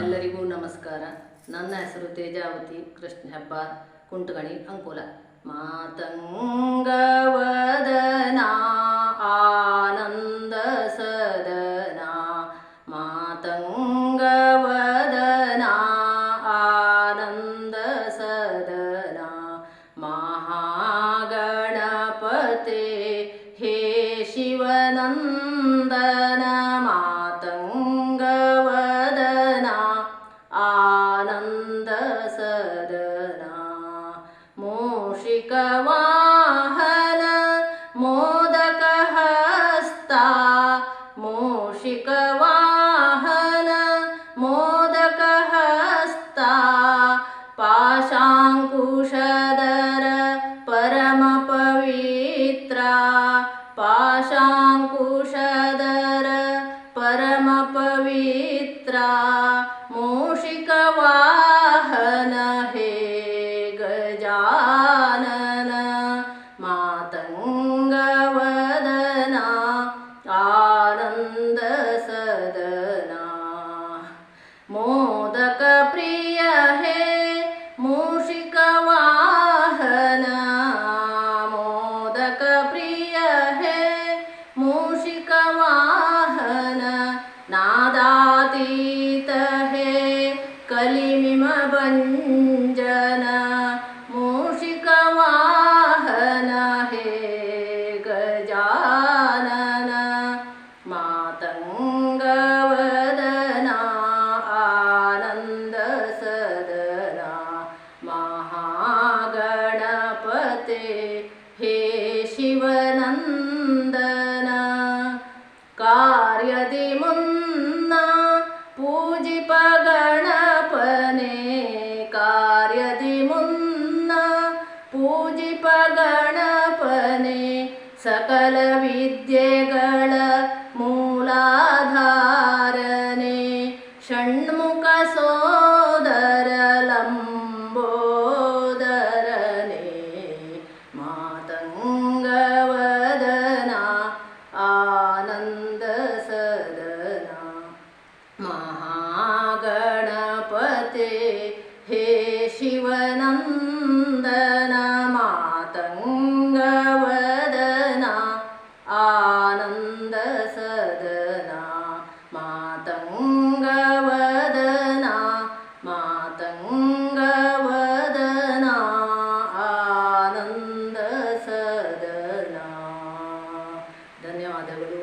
ಎಲ್ಲರಿಗೂ ನಮಸ್ಕಾರ. ನನ್ನ ಹೆಸರು ತೇಜಾವತಿ ಕೃಷ್ಣ ಹೆಬ್ಬಾರ್, ಕುಂಟಗಣಿ, ಅಂಕೋಲ. ಮಾತಂಗವದನ ಆನಂದ ಸದನ, ಮಾತಂಗವದನ ಆನಂದ ಸದನ, ಮಹಾಗಣಪತೆ ಹೇ ಶಿವನಂದನ, ಮಾತಂಗವದನ ಆನಂದ ಸದನ, ಮೂಷಿಕವಾಹನ ಮೋದಕ ಹಸ್ತ, ಮೂಷಿಕವಾಹನ ಮೋದಕ ಹಸ್ತ, ಪಾಶಾಂಕುಶಧರ ಪರಮ ಪವಿತ್ರ, ಪಾಶಾಂಕುಶಧರ ಪರಮ ಪವಿತ್ರ, ಮೂಷಿಕವಾಹನ ಹೇ ಗಜಾನನ, ಮಾತಂಗವದನ ಆನಂದ ಸದನ, ಮೋದಕ ಪ್ರಿಯ ಹೇ ಮೂಷಿಕವಾಹನ, ಮೋದಕ ಪ್ರಿಯ ಹೇ ಮೂಷಿಕವಾಹನ, ನಾದಾತೀತ ಹೇ ಕಲಿಮಿಮ ಭಂಜನ, ಮೂಷಿಕವಾಹನ ಹೇ ಗಜಾನನ, ಮಾತಂಗವದನ ಆನಂದ ಸದನ, ಮಹಾಗಣಪತೆ ಹೇ ಶಿವನಂದನ, ಕಾರ್ಯದಿ ಮುನ್ನ ಪೂಜಿಪ ಗಣಪನೆ, ಕಾರ್ಯದಿ ಮುನ್ನ ಪೂಜಿಪ ಗಣಪನೆ, ಸಕಲ ವಿದ್ಯೆಗಳ ಮೂಲಾಧಾರನೆ, ಷಣ್ಮುಖ ಸೋದರ ಲಂಬೋದರನೆ, ಮಾತಂಗವದನ ಆನಂದ ಸದನ, ಮಹಾಗಣಪತೆ ಹೇ ಶಿವನಂದನ, ಮಾತಂಗವದನ ಆನಂದ ಸದನ, ಮಾತಂಗವದನ ಮಾತಂಗವದನ ಆನಂದ ಸದನ. ಧನ್ಯವಾದಗಳು.